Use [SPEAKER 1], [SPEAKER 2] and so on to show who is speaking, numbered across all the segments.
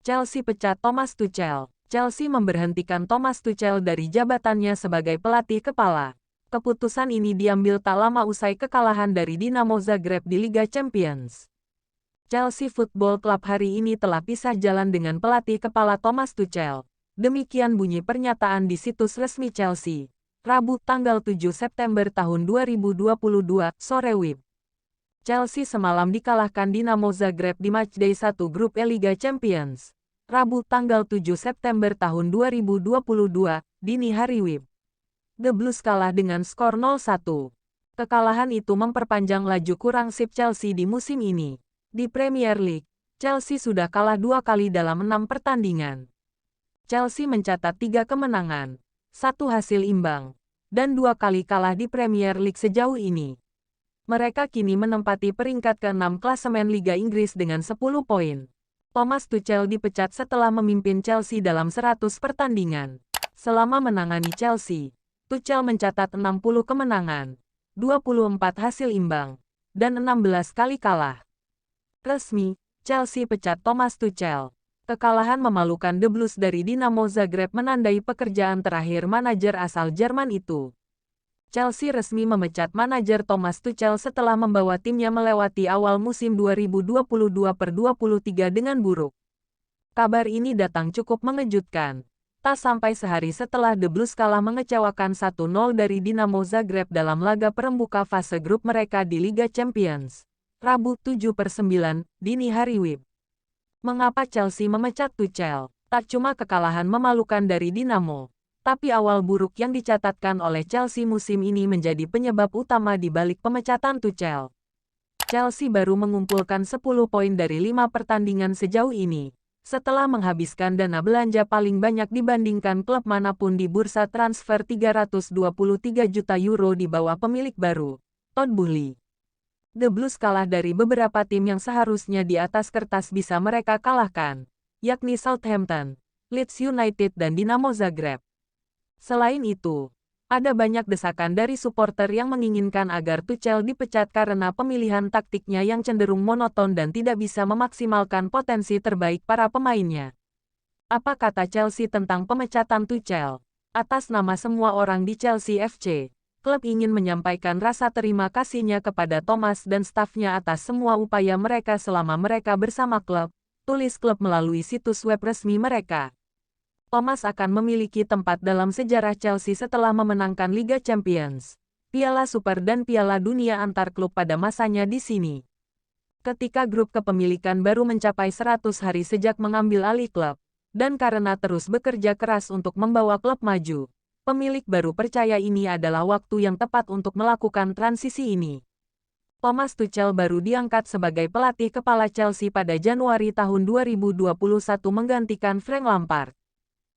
[SPEAKER 1] Chelsea pecat Thomas Tuchel. Chelsea memberhentikan Thomas Tuchel dari jabatannya sebagai pelatih kepala. Keputusan ini diambil tak lama usai kekalahan dari Dinamo Zagreb di Liga Champions. Chelsea Football Club hari ini telah pisah jalan dengan pelatih kepala Thomas Tuchel. Demikian bunyi pernyataan di situs resmi Chelsea. Rabu tanggal 7 September tahun 2022, sore WIB. Chelsea semalam dikalahkan Dinamo Zagreb di matchday 1 grup E Liga Champions. Rabu tanggal 7 September tahun 2022, dini hari WIB. The Blues kalah dengan skor 0-1. Kekalahan itu memperpanjang laju kurang sip Chelsea di musim ini. Di Premier League, Chelsea sudah kalah 2 kali dalam 6 pertandingan. Chelsea mencatat 3 kemenangan, 1 hasil imbang, dan 2 kali kalah di Premier League sejauh ini. Mereka kini menempati peringkat ke-6 klasemen Liga Inggris dengan 10 poin. Thomas Tuchel dipecat setelah memimpin Chelsea dalam 100 pertandingan. Selama menangani Chelsea, Tuchel mencatat 60 kemenangan, 24 hasil imbang, dan 16 kali kalah. Resmi, Chelsea pecat Thomas Tuchel. Kekalahan memalukan The Blues dari Dinamo Zagreb menandai pekerjaan terakhir manajer asal Jerman itu. Chelsea resmi memecat manajer Thomas Tuchel setelah membawa timnya melewati awal musim 2022/23 dengan buruk. Kabar ini datang cukup mengejutkan. Tak sampai sehari setelah The Blues kalah mengecewakan 1-0 dari Dinamo Zagreb dalam laga perembuka fase grup mereka di Liga Champions. Rabu 7/9, dini hari WIB. Mengapa Chelsea memecat Tuchel? Tak cuma kekalahan memalukan dari Dinamo, tapi awal buruk yang dicatatkan oleh Chelsea musim ini menjadi penyebab utama di balik pemecatan Tuchel. Chelsea baru mengumpulkan 10 poin dari 5 pertandingan sejauh ini, setelah menghabiskan dana belanja paling banyak dibandingkan klub manapun di bursa transfer 323 juta euro di bawah pemilik baru, Todd Boehly. The Blues kalah dari beberapa tim yang seharusnya di atas kertas bisa mereka kalahkan, yakni Southampton, Leeds United dan Dinamo Zagreb. Selain itu, ada banyak desakan dari supporter yang menginginkan agar Tuchel dipecat karena pemilihan taktiknya yang cenderung monoton dan tidak bisa memaksimalkan potensi terbaik para pemainnya. Apa kata Chelsea tentang pemecatan Tuchel? Atas nama semua orang di Chelsea FC, klub ingin menyampaikan rasa terima kasihnya kepada Thomas dan stafnya atas semua upaya mereka selama mereka bersama klub, tulis klub melalui situs web resmi mereka. Thomas akan memiliki tempat dalam sejarah Chelsea setelah memenangkan Liga Champions, Piala Super dan Piala Dunia antar klub pada masanya di sini. Ketika grup kepemilikan baru mencapai 100 hari sejak mengambil alih klub, dan karena terus bekerja keras untuk membawa klub maju, pemilik baru percaya ini adalah waktu yang tepat untuk melakukan transisi ini. Thomas Tuchel baru diangkat sebagai pelatih kepala Chelsea pada Januari tahun 2021 menggantikan Frank Lampard.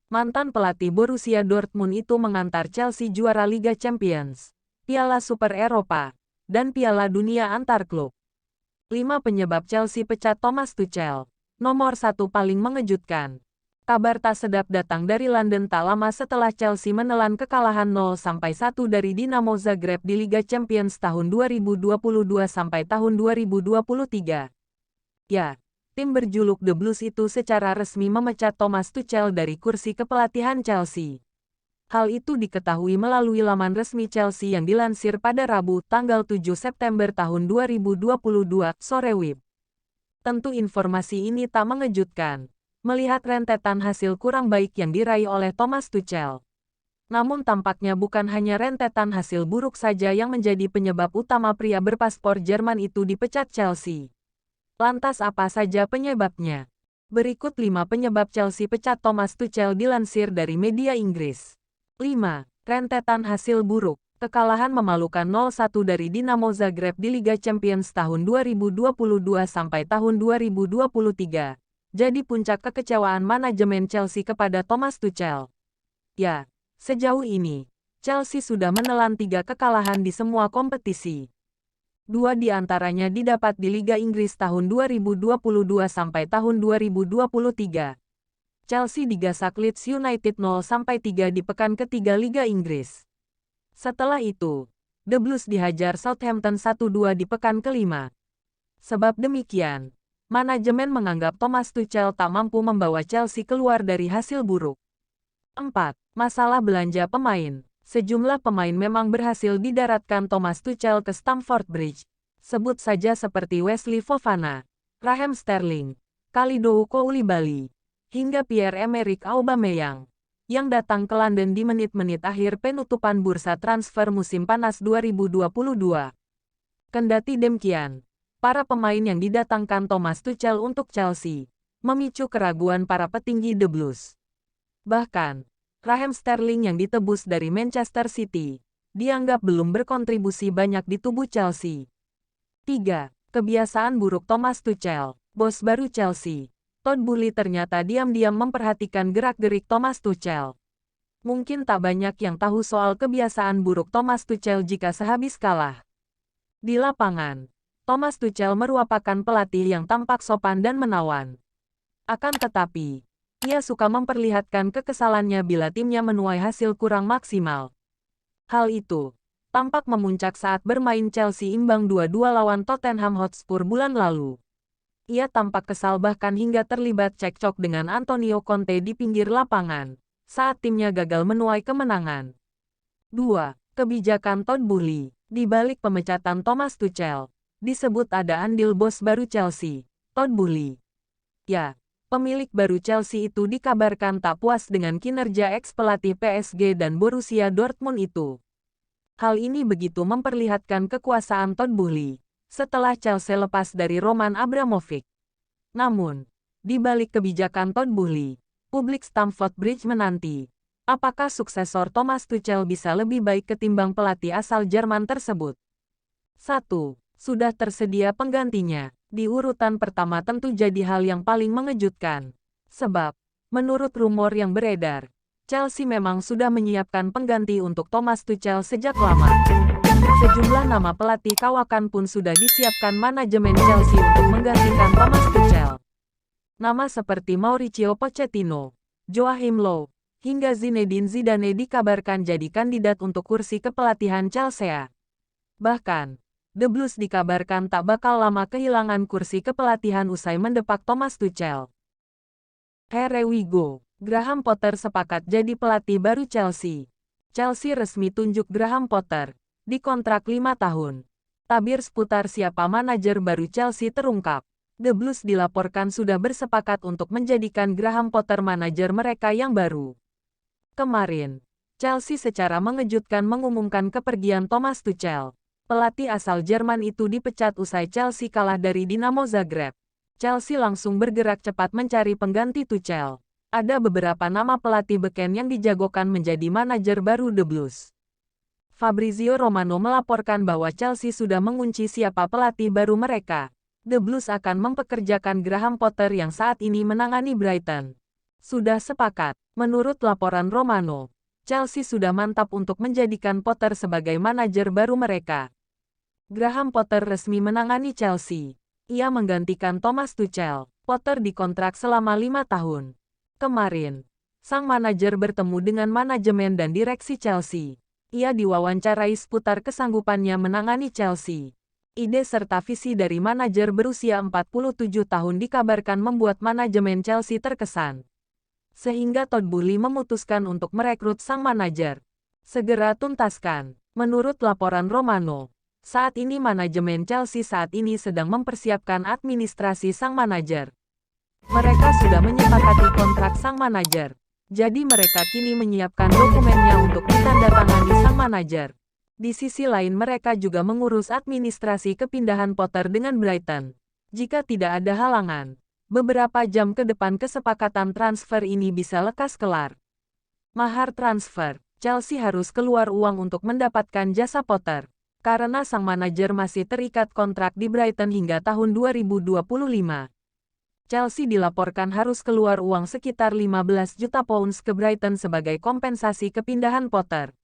[SPEAKER 1] Mantan pelatih Borussia Dortmund itu mengantar Chelsea juara Liga Champions, Piala Super Eropa, dan Piala Dunia antar klub. 5 penyebab Chelsea pecat Thomas Tuchel. Nomor 1 paling mengejutkan. Kabar tak sedap datang dari London tak lama setelah Chelsea menelan kekalahan 0-1 dari Dinamo Zagreb di Liga Champions tahun 2022 sampai tahun 2023. Ya. Tim berjuluk The Blues itu secara resmi memecat Thomas Tuchel dari kursi kepelatihan Chelsea. Hal itu diketahui melalui laman resmi Chelsea yang dilansir pada Rabu, tanggal 7 September tahun 2022, sore WIB. Tentu informasi ini tak mengejutkan, melihat rentetan hasil kurang baik yang diraih oleh Thomas Tuchel. Namun tampaknya bukan hanya rentetan hasil buruk saja yang menjadi penyebab utama pria berpaspor Jerman itu dipecat Chelsea. Lantas apa saja penyebabnya? Berikut 5 penyebab Chelsea pecat Thomas Tuchel dilansir dari media Inggris. 5. Rentetan hasil buruk. Kekalahan memalukan 0-1 dari Dinamo Zagreb di Liga Champions tahun 2022 sampai tahun 2023. Jadi puncak kekecewaan manajemen Chelsea kepada Thomas Tuchel. Ya, sejauh ini, Chelsea sudah menelan 3 kekalahan di semua kompetisi. 2 di antaranya didapat di Liga Inggris tahun 2022 sampai tahun 2023. Chelsea digasak Leeds United 0-3 di pekan ketiga Liga Inggris. Setelah itu, The Blues dihajar Southampton 1-2 di pekan kelima. Sebab demikian, Manajemen menganggap Thomas Tuchel tak mampu membawa Chelsea keluar dari hasil buruk. 4. Masalah belanja pemain. Sejumlah pemain memang berhasil didaratkan Thomas Tuchel ke Stamford Bridge. Sebut saja seperti Wesley Fofana, Raheem Sterling, Kalidou Koulibaly, hingga Pierre-Emerick Aubameyang, yang datang ke London di menit-menit akhir penutupan bursa transfer musim panas 2022. Kendati demikian, para pemain yang didatangkan Thomas Tuchel untuk Chelsea memicu keraguan para petinggi The Blues. Bahkan, Raheem Sterling yang ditebus dari Manchester City dianggap belum berkontribusi banyak di tubuh Chelsea. 3. Kebiasaan buruk Thomas Tuchel. Bos baru Chelsea, Todd Boehly ternyata diam-diam memperhatikan gerak-gerik Thomas Tuchel. Mungkin tak banyak yang tahu soal kebiasaan buruk Thomas Tuchel jika sehabis kalah. Di lapangan, Thomas Tuchel merupakan pelatih yang tampak sopan dan menawan. Akan tetapi, ia suka memperlihatkan kekesalannya bila timnya menuai hasil kurang maksimal. Hal itu tampak memuncak saat bermain Chelsea imbang 2-2 lawan Tottenham Hotspur bulan lalu. Ia tampak kesal bahkan hingga terlibat cekcok dengan Antonio Conte di pinggir lapangan saat timnya gagal menuai kemenangan. 2. Kebijakan Todd Boehly. Di balik pemecatan Thomas Tuchel, disebut ada andil bos baru Chelsea, Todd Boehly. Ya, pemilik baru Chelsea itu dikabarkan tak puas dengan kinerja ex-pelatih PSG dan Borussia Dortmund itu. Hal ini begitu memperlihatkan kekuasaan Todd Boehly setelah Chelsea lepas dari Roman Abramovich. Namun, di balik kebijakan Todd Boehly, publik Stamford Bridge menanti apakah suksesor Thomas Tuchel bisa lebih baik ketimbang pelatih asal Jerman tersebut. 1. Sudah tersedia penggantinya. Di urutan pertama tentu jadi hal yang paling mengejutkan. Sebab, menurut rumor yang beredar, Chelsea memang sudah menyiapkan pengganti untuk Thomas Tuchel sejak lama. Sejumlah nama pelatih kawakan pun sudah disiapkan manajemen Chelsea untuk menggantikan Thomas Tuchel. Nama seperti Mauricio Pochettino, Joachim Low, hingga Zinedine Zidane dikabarkan jadi kandidat untuk kursi kepelatihan Chelsea. Bahkan, The Blues dikabarkan tak bakal lama kehilangan kursi kepelatihan usai mendepak Thomas Tuchel. Here we go. Graham Potter sepakat jadi pelatih baru Chelsea. Chelsea resmi tunjuk Graham Potter di kontrak 5 tahun. Tabir seputar siapa manajer baru Chelsea terungkap. The Blues dilaporkan sudah bersepakat untuk menjadikan Graham Potter manajer mereka yang baru. Kemarin, Chelsea secara mengejutkan mengumumkan kepergian Thomas Tuchel. Pelatih asal Jerman itu dipecat usai Chelsea kalah dari Dinamo Zagreb. Chelsea langsung bergerak cepat mencari pengganti Tuchel. Ada beberapa nama pelatih beken yang dijagokan menjadi manajer baru The Blues. Fabrizio Romano melaporkan bahwa Chelsea sudah mengunci siapa pelatih baru mereka. The Blues akan mempekerjakan Graham Potter yang saat ini menangani Brighton. Sudah sepakat. Menurut laporan Romano, Chelsea sudah mantap untuk menjadikan Potter sebagai manajer baru mereka. Graham Potter resmi menangani Chelsea. Ia menggantikan Thomas Tuchel. Potter dikontrak selama 5 tahun. Kemarin, sang manajer bertemu dengan manajemen dan direksi Chelsea. Ia diwawancarai seputar kesanggupannya menangani Chelsea. Ide serta visi dari manajer berusia 47 tahun dikabarkan membuat manajemen Chelsea terkesan. Sehingga Todd Boehly memutuskan untuk merekrut sang manajer. Segera tuntaskan. Menurut laporan Romano, saat ini manajemen Chelsea saat ini sedang mempersiapkan administrasi sang manajer. Mereka sudah menyepakati kontrak sang manajer. Jadi mereka kini menyiapkan dokumennya untuk ditandatangani sang manajer. Di sisi lain mereka juga mengurus administrasi kepindahan Potter dengan Brighton. Jika tidak ada halangan, beberapa jam ke depan kesepakatan transfer ini bisa lekas kelar. Mahar transfer. Chelsea harus keluar uang untuk mendapatkan jasa Potter. Karena sang manajer masih terikat kontrak di Brighton hingga tahun 2025. Chelsea dilaporkan harus keluar uang sekitar 15 juta pounds ke Brighton sebagai kompensasi kepindahan Potter.